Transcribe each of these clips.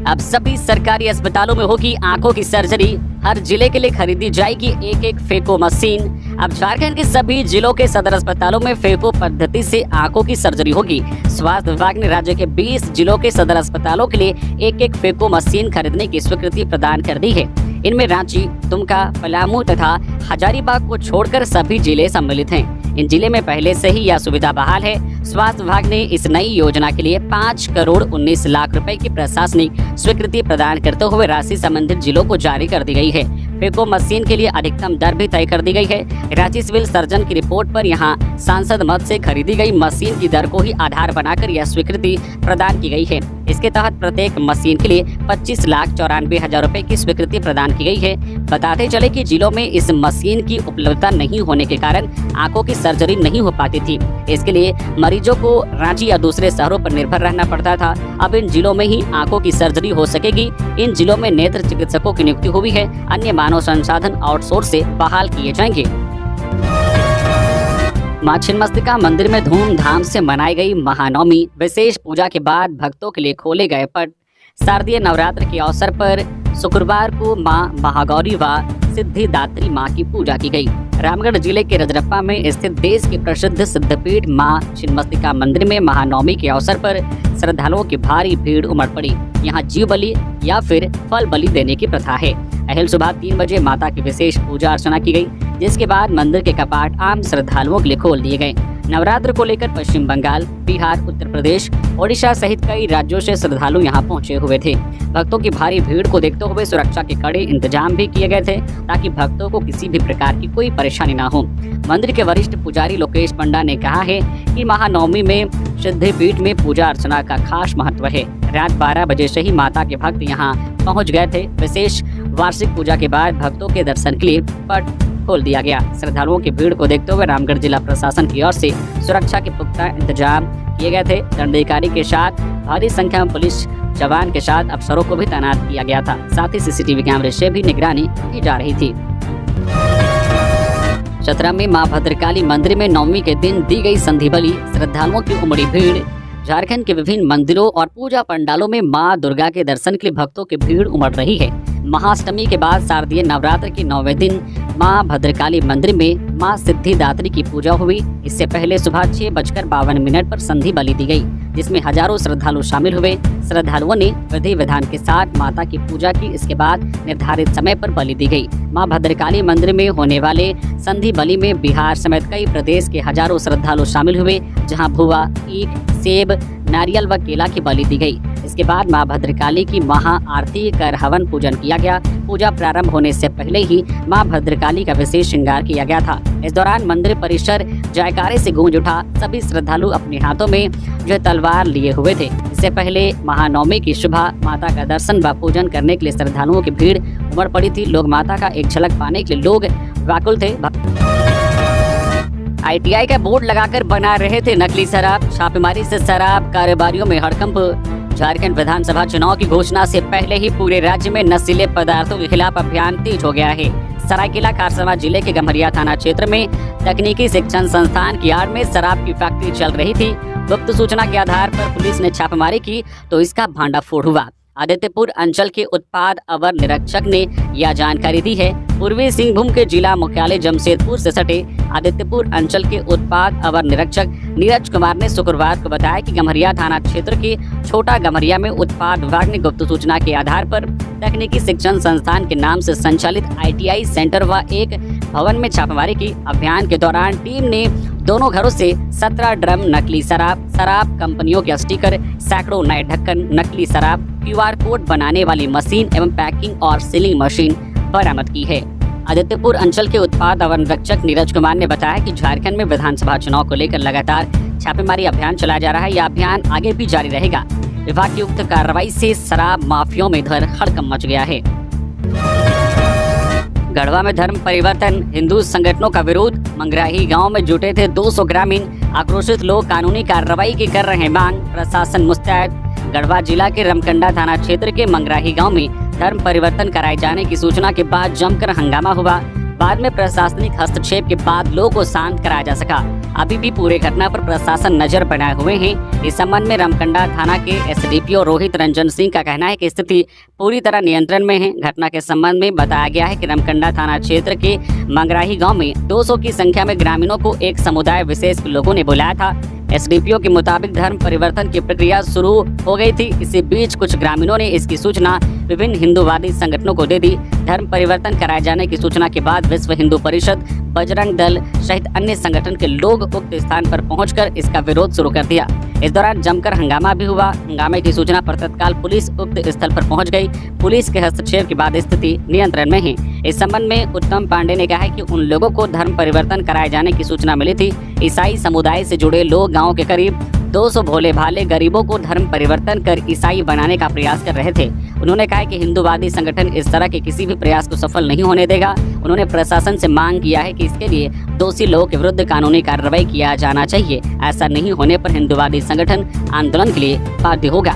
अब सभी सरकारी अस्पतालों में होगी आंखों की सर्जरी। हर जिले के लिए खरीदी जाएगी एक एक फेको मशीन। अब झारखंड के सभी जिलों के सदर अस्पतालों में फेको पद्धति से आंखों की सर्जरी होगी। स्वास्थ्य विभाग ने राज्य के 20 जिलों के सदर अस्पतालों के लिए एक एक फेको मशीन खरीदने की स्वीकृति प्रदान कर दी है। इनमें रांची, दुमका, पलामू तथा हजारीबाग को छोड़कर सभी जिले सम्मिलित हैं। इन जिले में पहले से ही यह सुविधा बहाल है। स्वास्थ्य विभाग ने इस नई योजना के लिए 5 करोड़ 19 लाख रुपए की प्रशासनिक स्वीकृति प्रदान करते हुए राशि संबंधित जिलों को जारी कर दी गई है। फेको मशीन के लिए अधिकतम दर भी तय कर दी गई है। रांची सिविल सर्जन की रिपोर्ट पर यहां सांसद मद से खरीदी गई मशीन की दर को ही आधार बनाकर यह स्वीकृति प्रदान की गई है। इसके तहत प्रत्येक मशीन के लिए 25,94,000 रुपए की स्वीकृति प्रदान की गई है। बताते चले कि जिलों में इस मशीन की उपलब्धता नहीं होने के कारण आंखों की सर्जरी नहीं हो पाती थी। इसके लिए मरीजों को रांची या दूसरे शहरों पर निर्भर रहना पड़ता था। अब इन जिलों में ही आंखों की सर्जरी हो सकेगी। इन जिलों में नेत्र चिकित्सकों की नियुक्ति हुई है। अन्य मानव संसाधन आउटसोर्स से बहाल किए जाएंगे। मां छिन्नमस्तिका मंदिर में धूमधाम से मनाई गई महानवमी। विशेष पूजा के बाद भक्तों के लिए खोले गए पट। शारदीय नवरात्र के अवसर पर शुक्रवार को मां महागौरी व सिद्धिदात्री मां की पूजा की गई। रामगढ़ जिले के रजरप्पा में स्थित देश के प्रसिद्ध सिद्धपीठ मां छिन्नमस्तिका मंदिर में महानवमी के अवसर पर श्रद्धालुओं की भारी भीड़ उमड़ पड़ी। यहाँ जीव बलि या फिर फल बलि देने की प्रथा है। अहल सुबह 3 बजे माता की विशेष पूजा अर्चना की गई, जिसके बाद मंदिर के कपाट आम श्रद्धालुओं के लिए खोल दिए गए। नवरात्र को लेकर पश्चिम बंगाल, बिहार, उत्तर प्रदेश, ओडिशा सहित कई राज्यों से श्रद्धालु यहां पहुंचे हुए थे। भक्तों की भारी भीड़ को देखते हुए सुरक्षा के कड़े इंतजाम भी किए गए थे, ताकि भक्तों को किसी भी प्रकार की कोई परेशानी न हो। मंदिर के वरिष्ठ पुजारी लोकेश पंडा ने कहा है कि महानवमी में सिद्धपीठ में पूजा अर्चना का खास महत्व है। रात 12 बजे से ही माता के भक्त यहां पहुंच गए थे। विशेष वार्षिक पूजा के बाद भक्तों के दर्शन के लिए पट खोल दिया गया। श्रद्धालुओं की भीड़ को देखते हुए रामगढ़ जिला प्रशासन की ओर से सुरक्षा के पुख्ता इंतजाम किए गए थे। दंडाधिकारी के साथ भारी संख्या में पुलिस जवान के साथ अफसरों को भी तैनात किया गया था। साथ ही सीसीटीवी कैमरे से भी निगरानी की जा रही थी। चतरा में मां भद्रकाली मंदिर में नवमी के दिन दी गई संधि बलि। श्रद्धालुओं की उमड़ी भीड़। झारखंड के विभिन्न मंदिरों और पूजा पंडालों में मां दुर्गा के दर्शन के लिए भक्तों की भीड़ उमड़ रही है। महाअष्टमी के बाद शारदीय नवरात्र के 9वें दिन मां भद्रकाली मंदिर में मां सिद्धिदात्री की पूजा हुई। इससे पहले सुबह 6:52 पर संधि बलि दी गई, जिसमें हजारों श्रद्धालु शामिल हुए। श्रद्धालुओं ने विधि विधान के साथ माता की पूजा की। इसके बाद निर्धारित समय पर बलि दी गई। मां भद्रकाली मंदिर में होने वाले संधि बलि में बिहार समेत कई प्रदेश के हजारों श्रद्धालु शामिल हुए, जहां भुआ, ईख, सेब, नारियल व केला की बलि दी गई। इसके बाद मां भद्रकाली की महा आरती कर हवन पूजन किया गया। पूजा प्रारंभ होने से पहले ही मां भद्रकाली का विशेष श्रृंगार किया गया था। इस दौरान मंदिर परिसर जयकारे से गूंज उठा। सभी श्रद्धालु अपने हाथों में जो तलवार लिए हुए थे। इससे पहले महानवमी की सुबह माता का दर्शन व पूजन करने के लिए श्रद्धालुओं की भीड़ उमड़ पड़ी थी। लोग माता का एक झलक पाने के लिए लोग व्याकुल थे। ITI का बोर्ड लगाकर बना रहे थे नकली शराब। छापेमारी से शराब कारोबारियों में हड़कंप। झारखंड विधानसभा चुनाव की घोषणा से पहले ही पूरे राज्य में नशीले पदार्थों के खिलाफ अभियान तेज हो गया है। सरायकेला खारसावां जिले के गम्हरिया थाना क्षेत्र में तकनीकी शिक्षण संस्थान की आड़ में शराब की फैक्ट्री चल रही थी। गुप्त सूचना के आधार पर पुलिस ने छापेमारी की तो इसका भांडाफोड़ हुआ। आदित्यपुर अंचल के उत्पाद अवर निरीक्षक ने यह जानकारी दी है। पूर्वी सिंहभूम के जिला मुख्यालय जमशेदपुर से सटे आदित्यपुर अंचल के उत्पाद अवर निरीक्षक नीरज कुमार ने शुक्रवार को बताया कि गम्हरिया थाना क्षेत्र के छोटा गम्हरिया में उत्पाद विभाग ने गुप्त सूचना के आधार पर तकनीकी शिक्षण संस्थान के नाम से संचालित ITI सेंटर व एक भवन में छापेमारी की। अभियान के दौरान टीम ने दोनों घरों से 17 ड्रम नकली शराब कंपनियों के स्टिकर, सैकड़ों नए ढक्कन, नकली शराब, QR कोड बनाने वाली मशीन एवं पैकिंग और सीलिंग मशीन बरामद की है। आदित्यपुर अंचल के उत्पाद अवर निरीक्षक नीरज कुमार ने बताया कि झारखंड में विधानसभा चुनाव को लेकर लगातार छापेमारी अभियान चलाया जा रहा है। यह अभियान आगे भी जारी रहेगा। विभाग की उक्त कार्रवाई से शराब माफियाओं में इधर हड़कंप मच गया है। गढ़वा में धर्म परिवर्तन, हिंदू संगठनों का विरोध। मंगराही गांव में जुटे थे 200 ग्रामीण। आक्रोशित लोग कानूनी कार्रवाई की कर रहे हैं मांग। प्रशासन मुस्तैद। गढ़वा जिला के रमकंडा थाना क्षेत्र के मंगराही गांव में धर्म परिवर्तन कराए जाने की सूचना के बाद जमकर हंगामा हुआ। बाद में प्रशासनिक हस्तक्षेप के बाद लोगों को शांत कराया जा सका। अभी भी पूरे घटना पर प्रशासन नजर बनाए हुए हैं। इस संबंध में रमकंडा थाना के एसडीपीओ रोहित रंजन सिंह का कहना है कि स्थिति पूरी तरह नियंत्रण में है। घटना के संबंध में बताया गया है कि रमकंडा थाना क्षेत्र के मंगराही गांव में 200 की संख्या में ग्रामीणों को एक समुदाय विशेष के लोगों ने बुलाया था। एसडीपीओ के मुताबिक धर्म परिवर्तन की प्रक्रिया शुरू हो गई थी। इसी बीच कुछ ग्रामीणों ने इसकी सूचना विभिन्न हिंदूवादी संगठनों को दे दी। धर्म परिवर्तन कराए जाने की सूचना के बाद विश्व हिंदू परिषद, बजरंग दल सहित अन्य संगठन के लोग उक्त स्थान पर पहुंचकर इसका विरोध शुरू कर दिया। इस दौरान जमकर हंगामा भी हुआ। हंगामे की सूचना पर तत्काल पुलिस उक्त स्थल पर पहुंच गई। पुलिस के हस्तक्षेप के बाद स्थिति नियंत्रण में है। इस संबंध में उत्तम पांडे ने कहा है कि उन लोगों को धर्म परिवर्तन कराए जाने की सूचना मिली थी। ईसाई समुदाय से जुड़े लोग गाँव के करीब 200 भोले भाले गरीबों को धर्म परिवर्तन कर ईसाई बनाने का प्रयास कर रहे थे। उन्होंने कहा कि हिंदूवादी संगठन इस तरह के किसी भी प्रयास को सफल नहीं होने देगा। उन्होंने प्रशासन से मांग किया है कि इसके लिए दोषी लोगों के विरुद्ध कानूनी कार्रवाई किया जाना चाहिए। ऐसा नहीं होने पर हिंदूवादी संगठन आंदोलन के लिए बाध्य होगा।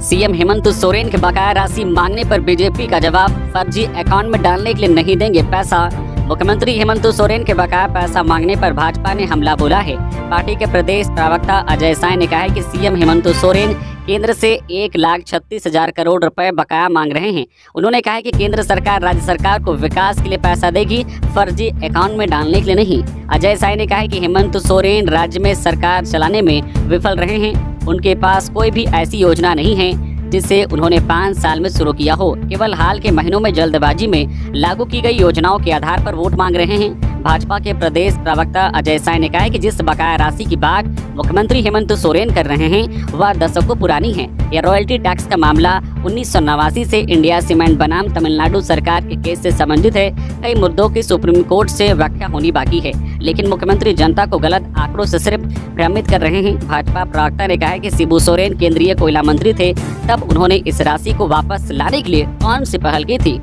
सीएम हेमंत सोरेन के बकाया राशि मांगने पर बीजेपी का जवाब, फर्जी अकाउंट में डालने के लिए नहीं देंगे पैसा। मुख्यमंत्री हेमंत सोरेन के बकाया पैसा मांगने पर भाजपा ने हमला बोला है। पार्टी के प्रदेश प्रवक्ता अजय साय ने कहा है कि सीएम हेमंत सोरेन केंद्र से 1,36,000 करोड़ रुपए बकाया मांग रहे हैं। उन्होंने कहा है कि केंद्र सरकार राज्य सरकार को विकास के लिए पैसा देगी, फर्जी अकाउंट में डालने के लिए नहीं। अजय साय ने कहा है कि हेमंत सोरेन राज्य में सरकार चलाने में विफल रहे हैं। उनके पास कोई भी ऐसी योजना नहीं है जिसे उन्होंने 5 साल में शुरू किया हो। केवल हाल के महीनों में जल्दबाजी में लागू की गई योजनाओं के आधार पर वोट मांग रहे हैं। भाजपा के प्रदेश प्रवक्ता अजय साय ने कहा है कि जिस बकाया राशि की बात मुख्यमंत्री हेमंत सोरेन कर रहे हैं वह दशकों पुरानी है। यह रॉयल्टी टैक्स का मामला 1989 से इंडिया सीमेंट बनाम तमिलनाडु सरकार के केस से संबंधित है। कई मुद्दों की सुप्रीम कोर्ट से व्याख्या होनी बाकी है, लेकिन मुख्यमंत्री जनता को गलत आंकड़ों से सिर्फ भ्रमित कर रहे हैं। भाजपा प्रवक्ता ने कहा है कि शिबू सोरेन केंद्रीय कोयला मंत्री थे, तब उन्होंने इस राशि को वापस लाने के लिए कौन सी पहल की थी।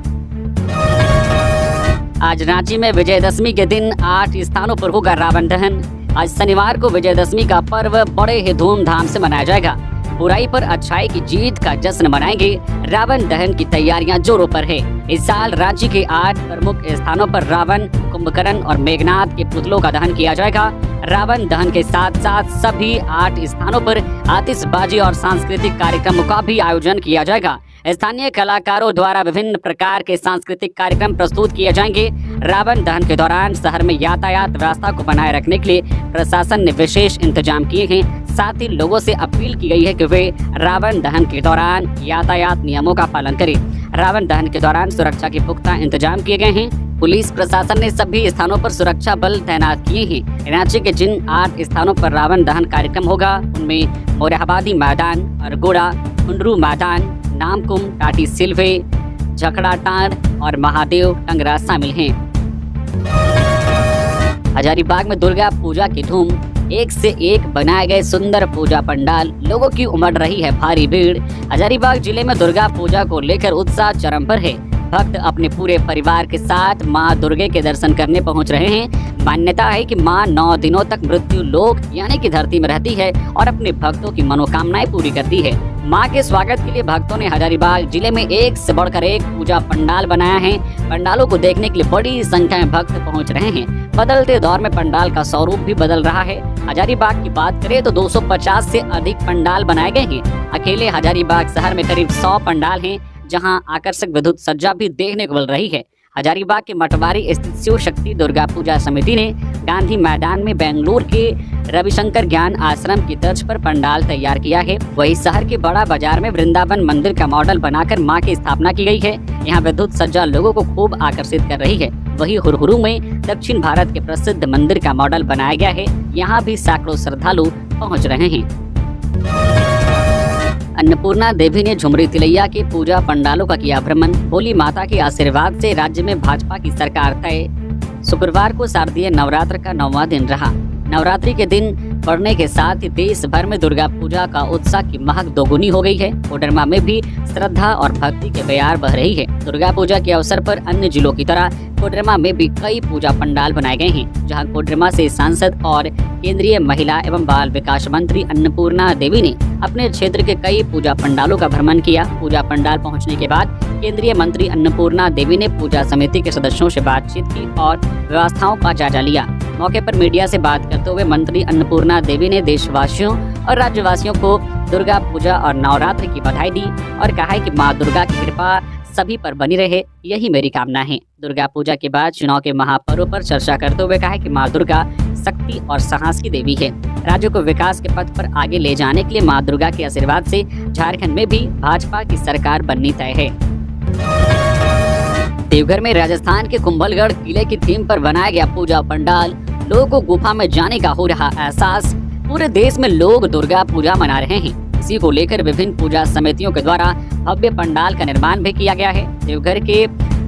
आज रांची में विजयदशमी के दिन 8 स्थानों पर होगा रावण दहन। आज शनिवार को विजयदशमी का पर्व बड़े ही धूमधाम से मनाया जाएगा। बुराई पर अच्छाई की जीत का जश्न मनाएंगे। रावण दहन की तैयारियां जोरों पर है। इस साल रांची के 8 प्रमुख स्थानों पर रावण, कुंभकर्ण और मेघनाथ के पुतलों का दहन किया जाएगा। रावण दहन के साथ साथ सभी 8 स्थानों पर आतिशबाजी और सांस्कृतिक कार्यक्रमों का भी आयोजन किया जाएगा। स्थानीय कलाकारों द्वारा विभिन्न प्रकार के सांस्कृतिक कार्यक्रम प्रस्तुत किए जाएंगे। रावण दहन के दौरान शहर में यातायात व्यवस्था को बनाए रखने के लिए प्रशासन ने विशेष इंतजाम किए हैं। साथ ही लोगों से अपील की गई है कि वे रावण दहन के दौरान यातायात नियमों का पालन करें। रावण दहन के दौरान सुरक्षा के पुख्ता इंतजाम किए गए हैं। पुलिस प्रशासन ने सभी स्थानों पर सुरक्षा बल तैनात किए हैं। रांची के जिन 8 स्थानों पर रावण दहन कार्यक्रम होगा उनमें मोरहाबादी मैदान, अरगोड़ा, कुंडरू मैदान, नामकुम, टाटी सिल्वे, झकड़ा टांड और महादेव टंगरा शामिल हैं। हजारीबाग में दुर्गा पूजा की धूम, एक से एक बनाए गए सुंदर पूजा पंडाल, लोगों की उमड़ रही है भारी भीड़। हजारीबाग जिले में दुर्गा पूजा को लेकर उत्साह चरम पर है। भक्त अपने पूरे परिवार के साथ मां दुर्गे के दर्शन करने पहुंच रहे हैं। मान्यता है कि मां 9 दिनों तक मृत्यु लोक यानी कि धरती में रहती है और अपने भक्तों की मनोकामनाएं पूरी करती है। मां के स्वागत के लिए भक्तों ने हजारीबाग जिले में एक से बढ़कर एक पूजा पंडाल बनाया है। पंडालों को देखने के लिए बड़ी संख्या में भक्त पहुंच रहे हैं। बदलते दौर में पंडाल का स्वरूप भी बदल रहा है। हजारीबाग की बात करें तो 250 से अधिक पंडाल बनाए गए हैं। अकेले हजारीबाग शहर में करीब 100 पंडाल हैं, जहां आकर्षक विद्युत सज्जा भी देखने को मिल रही है। हजारीबाग के मटवारी स्थित शिव शक्ति दुर्गा पूजा समिति ने गांधी मैदान में बेंगलुरु के रविशंकर ज्ञान आश्रम की तर्ज पर पंडाल तैयार किया है। वहीं शहर के बड़ा बाजार में वृंदावन मंदिर का मॉडल बनाकर मां की स्थापना की गई है। यहाँ विद्युत सज्जा लोगों को खूब आकर्षित कर रही है। वहीं हुरहुरु में दक्षिण भारत के प्रसिद्ध मंदिर का मॉडल बनाया गया है। यहाँ भी सैकड़ों श्रद्धालु पहुँच रहे हैं। अन्नपूर्णा देवी ने झुमरी तिलैया के पूजा पंडालों का किया भ्रमण। भोली माता के आशीर्वाद से राज्य में भाजपा की सरकार तय। शुक्रवार को शारदीय नवरात्र का 9वां दिन रहा। नवरात्रि के दिन पड़ने के साथ ही देश भर में दुर्गा पूजा का उत्साह की महक दोगुनी हो गई है। कोडरमा में भी श्रद्धा और भक्ति के बयार बह रही है। दुर्गा पूजा के अवसर पर अन्य जिलों की तरह कोडरमा में भी कई पूजा पंडाल बनाए गए हैं, जहां कोडरमा से सांसद और केंद्रीय महिला एवं बाल विकास मंत्री अन्नपूर्णा देवी ने अपने क्षेत्र के कई पूजा पंडालों का भ्रमण किया। पूजा पंडाल पहुंचने के बाद केंद्रीय मंत्री अन्नपूर्णा देवी ने पूजा समिति के सदस्यों से बातचीत की और व्यवस्थाओं का जायजा लिया। मौके पर मीडिया से बात करते हुए मंत्री अन्नपूर्णा देवी ने देशवासियों और राज्यवासियों को दुर्गा पूजा और नवरात्रि की बधाई दी और कहा है कि मां दुर्गा की कृपा सभी पर बनी रहे, यही मेरी कामना है। दुर्गा पूजा के बाद चुनाव के महापर्व पर चर्चा करते हुए कहा है कि मां दुर्गा शक्ति और साहस की देवी है। राज्य को विकास के पथ पर आगे ले जाने के लिए मां दुर्गा के आशीर्वाद से झारखंड में भी भाजपा की सरकार बननी तय है। देवघर में राजस्थान के कुंभलगढ़ किले की थीम पर बनाया गया पूजा पंडाल, लोगों को गुफा में जाने का हो रहा एहसास। पूरे देश में लोग दुर्गा पूजा मना रहे हैं। इसी को लेकर विभिन्न पूजा समितियों के द्वारा भव्य पंडाल का निर्माण भी किया गया है। देवघर के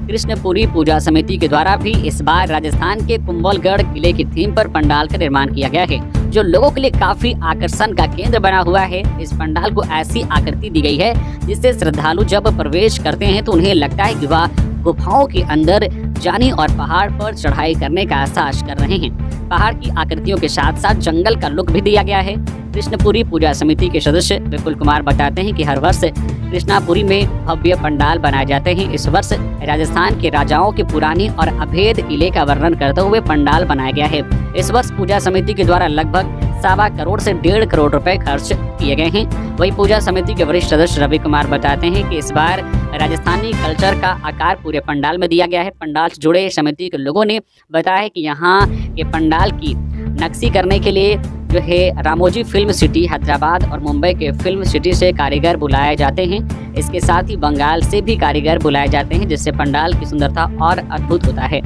कृष्णपुरी पूजा समिति के द्वारा भी इस बार राजस्थान के कुंभलगढ़ किले की थीम पर पंडाल का निर्माण किया गया है, जो लोगों के लिए काफी आकर्षण का केंद्र बना हुआ है। इस पंडाल को ऐसी आकृति दी गई है जिससे श्रद्धालु जब प्रवेश करते हैं तो उन्हें लगता है कि वह गुफाओं के अंदर जाने और पहाड़ पर चढ़ाई करने का एहसास कर रहे हैं। पहाड़ की आकृतियों के साथ साथ जंगल का लुक भी दिया गया है। कृष्णपुरी पूजा समिति के सदस्य विपुल कुमार बताते हैं कि हर वर्ष कृष्णापुरी में भव्य पंडाल बनाए जाते हैं। इस वर्ष राजस्थान के राजाओं के पुराने और अभेद किले का वर्णन करते हुए पंडाल बनाया गया है। इस वर्ष पूजा समिति के द्वारा लगभग 1.25 करोड़ से 1.5 करोड़ रुपए खर्च किए गए हैं। वहीं पूजा समिति के वरिष्ठ सदस्य रवि कुमार बताते हैं कि इस बार राजस्थानी कल्चर का आकार पूरे पंडाल में दिया गया है। पंडाल से जुड़े समिति के लोगों ने बताया कि यहाँ के पंडाल की नक्शी करने के लिए जो है रामोजी फिल्म सिटी हैदराबाद और मुंबई के फिल्म सिटी से कारीगर बुलाए जाते हैं। इसके साथ ही बंगाल से भी कारीगर बुलाए जाते हैं, जिससे पंडाल की सुंदरता और अद्भुत होता है।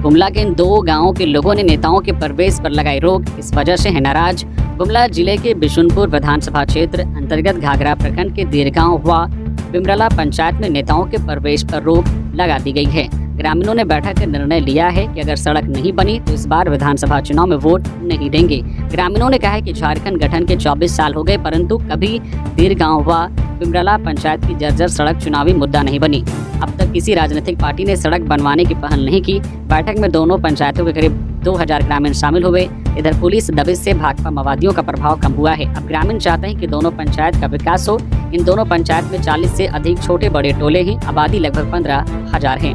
गुमला के इन 2 गांवों के लोगों ने नेताओं के प्रवेश पर लगाई रोक, इस वजह से है नाराज। गुमला जिले के बिशुनपुर विधानसभा क्षेत्र अंतर्गत घाघरा प्रखंड के दीरगांव हुआ बिमरला पंचायत में नेताओं के प्रवेश पर रोक लगा दी गई है। ग्रामीणों ने बैठक कर निर्णय लिया है कि अगर सड़क नहीं बनी तो इस बार विधानसभा चुनाव में वोट नहीं देंगे। ग्रामीणों ने कहा है कि झारखंड गठन के 24 साल हो गए, परंतु कभी दीरगांव व बिमरला पंचायत की जर्जर सड़क चुनावी मुद्दा नहीं बनी। अब तक किसी राजनीतिक पार्टी ने सड़क बनवाने की पहल नहीं की। बैठक में दोनों पंचायतों के करीब 2000 ग्रामीण शामिल हुए। इधर पुलिस दबिश से भाकपा माओवादियों का प्रभाव कम हुआ है। अब ग्रामीण चाहते हैं कि दोनों पंचायत का विकास हो। इन दोनों पंचायत में 40 से अधिक छोटे बड़े टोले हैं। आबादी लगभग 15,000 है।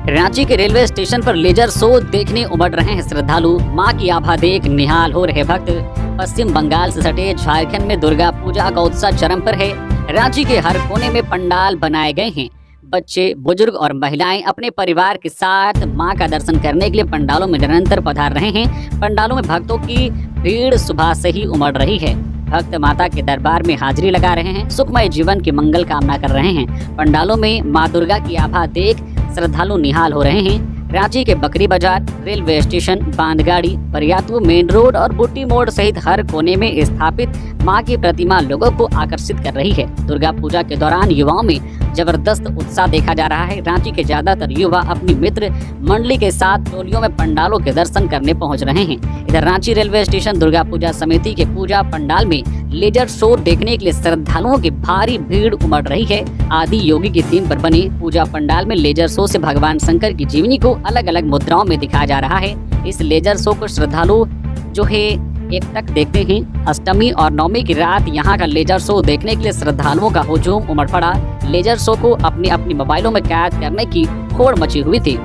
रांची के रेलवे स्टेशन पर लेजर शो देखने उमड़ रहे हैं श्रद्धालु। मां की आभा देख निहाल हो रहे भक्त। पश्चिम बंगाल से सटे झारखंड में दुर्गा पूजा का उत्साह चरम पर है। रांची के हर कोने में पंडाल बनाए गए हैं। बच्चे, बुजुर्ग और महिलाएं अपने परिवार के साथ मां का दर्शन करने के लिए पंडालों में निरंतर पधार रहे हैं। पंडालों में भक्तों की भीड़ सुबह से ही उमड़ रही है। भक्त माता के दरबार में हाजिरी लगा रहे हैं, सुखमय जीवन की मंगल कामना कर रहे हैं। पंडालों में मां दुर्गा की आभा देख श्रद्धालु निहाल हो रहे हैं। रांची के Bakri Bazar, railway station, Bandhgari, Bariatu main road और बुट्टी मोड़ सहित हर कोने में स्थापित मां की प्रतिमा लोगों को आकर्षित कर रही है। दुर्गा पूजा के दौरान युवाओं में जबरदस्त उत्साह देखा जा रहा है। रांची के ज्यादातर युवा अपनी मित्र मंडली के साथ टोलियों में पंडालों के दर्शन करने पहुंच रहे हैं। इधर रांची रेलवे स्टेशन दुर्गा पूजा समिति के पूजा पंडाल में लेजर शो देखने के लिए श्रद्धालुओं की भारी भीड़ उमड़ रही है। आदि योगी की थीम पर बने पूजा पंडाल में लेजर शो से भगवान शंकर की जीवनी को अलग अलग मुद्राओं में दिखाया जा रहा है। इस लेजर शो को श्रद्धालु जो है एक तक देखते हैं। अष्टमी और नवमी की रात यहाँ का लेजर शो देखने के लिए श्रद्धालुओं का हुजूम उमड़ पड़ा। लेजर शो को अपनी अपनी मोबाइलों में कैद करने की होड़ मची हुई थी।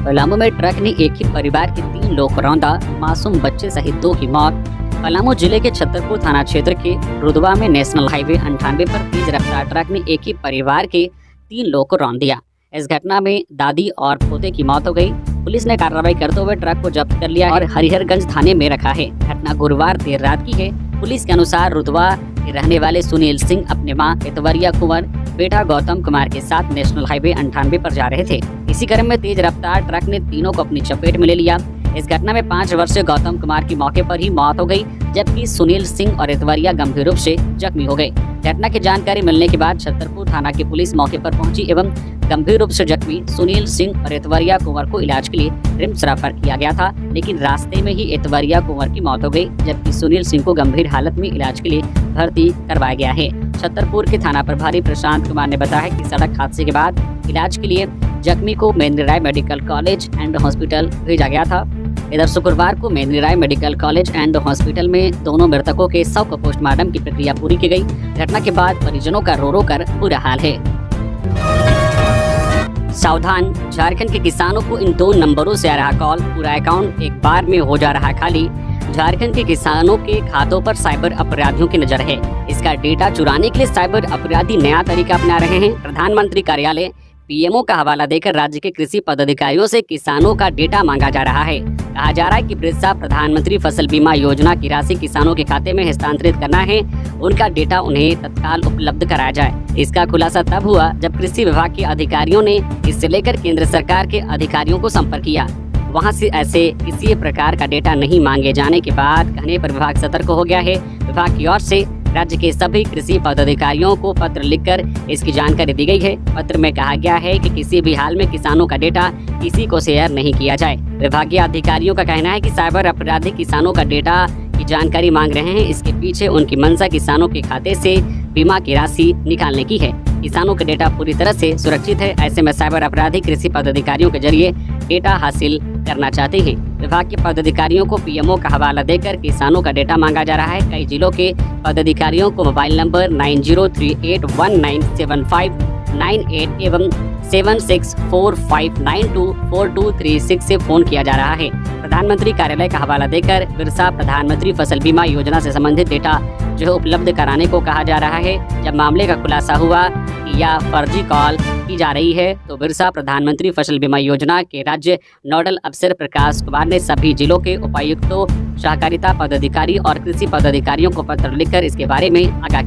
पलामू में ट्रक ने एक ही परिवार के 3 लोग को रौंदा, मासूम बच्चे सहित 2 की मौत। पलामू जिले के छतरपुर थाना क्षेत्र के रुदवा में नेशनल हाईवे 98 पर तेज रफ्तार ट्रक ने एक ही परिवार के 3 लोग को रौंद दिया। इस घटना में दादी और पोते की मौत हो गई। पुलिस ने कार्रवाई करते हुए ट्रक को जब्त कर लिया और हरिहरगंज थाने में रखा है। घटना गुरुवार देर रात की है। पुलिस के अनुसार रुदवा के रहने वाले सुनील सिंह अपने मां इतवरिया कुंवर, बेटा गौतम कुमार के साथ नेशनल हाईवे 98 पर जा रहे थे। इसी क्रम में तेज रफ्तार ट्रक ने तीनों को अपनी चपेट में ले लिया। इस घटना में 5 वर्षीय गौतम कुमार की मौके पर ही मौत हो गई, जबकि सुनील सिंह और इतवरिया गंभीर रूप से जख्मी हो गए। घटना की जानकारी मिलने के बाद छतरपुर थाना की पुलिस मौके पर पहुंची एवं गंभीर रूप से जख्मी सुनील सिंह और एतवरिया कुंवर को इलाज के लिए रिम्स रेफर किया गया था, लेकिन रास्ते में ही एतवरिया कुंवर की मौत हो गई, जबकि सुनील सिंह को गंभीर हालत में इलाज के लिए भर्ती करवाया गया है। छतरपुर के थाना प्रभारी प्रशांत कुमार ने बताया कि सड़क हादसे के बाद इलाज के लिए जख्मी को मेंद्री राय मेडिकल कॉलेज एंड हॉस्पिटल भेजा गया था। इधर शुक्रवार को मेंद्री राय मेडिकल कॉलेज एंड हॉस्पिटल में दोनों मृतकों के शव को पोस्टमार्टम की प्रक्रिया पूरी की गई। घटना के बाद परिजनों का रो रो कर बुरा हाल है। सावधान, झारखंड के किसानों को इन 2 नंबरों से आ रहा कॉल, पूरा अकाउंट एक बार में हो जा रहा खाली। झारखंड के किसानों के खातों पर साइबर अपराधियों की नजर है। इसका डेटा चुराने के लिए साइबर अपराधी नया तरीका अपना रहे हैं। प्रधानमंत्री कार्यालय पीएमओ का हवाला देकर राज्य के कृषि पदाधिकारियों से किसानों का डेटा मांगा जा रहा है। कहा जा रहा है कि वृद्धा प्रधानमंत्री फसल बीमा योजना की राशि किसानों के खाते में हस्तांतरित करना है, उनका डेटा उन्हें तत्काल उपलब्ध कराया जाए। इसका खुलासा तब हुआ जब कृषि विभाग के अधिकारियों ने इससे लेकर केंद्र सरकार के अधिकारियों को संपर्क किया। वहां से ऐसे किसी प्रकार का डेटा नहीं मांगे जाने के बाद कहने पर विभाग सतर्क हो गया है। विभाग की ओर से राज्य के सभी कृषि पदाधिकारियों को पत्र लिखकर इसकी जानकारी दी गई है। पत्र में कहा गया है कि किसी भी हाल में किसानों का डेटा किसी को शेयर नहीं किया जाए। विभागीय अधिकारियों का कहना है कि साइबर अपराधी किसानों का डेटा की जानकारी मांग रहे हैं। इसके पीछे उनकी मंशा किसानों के खाते से बीमा की राशि निकालने की है। किसानों का डेटा पूरी तरह से सुरक्षित है, ऐसे में साइबर अपराधी कृषि पदाधिकारियों के जरिए डेटा हासिल करना चाहते हैं। विभाग के पदाधिकारियों को पीएमओ का हवाला देकर किसानों का डेटा मांगा जा रहा है। कई जिलों के पदाधिकारियों को मोबाइल नंबर 9038197598 एवं 7645924236 से फोन किया जा रहा है। प्रधानमंत्री कार्यालय का हवाला देकर बिरसा प्रधानमंत्री फसल बीमा योजना से संबंधित डेटा जो है उपलब्ध कराने को कहा जा रहा है। जब मामले का खुलासा हुआ कि यह फर्जी कॉल की जा रही है तो बिरसा प्रधानमंत्री फसल बीमा योजना के राज्य नोडल अफसर प्रकाश कुमार ने सभी जिलों के उपायुक्तों, सहकारिता पदाधिकारी और कृषि पदाधिकारियों को पत्र लिखकर इसके बारे में आगाह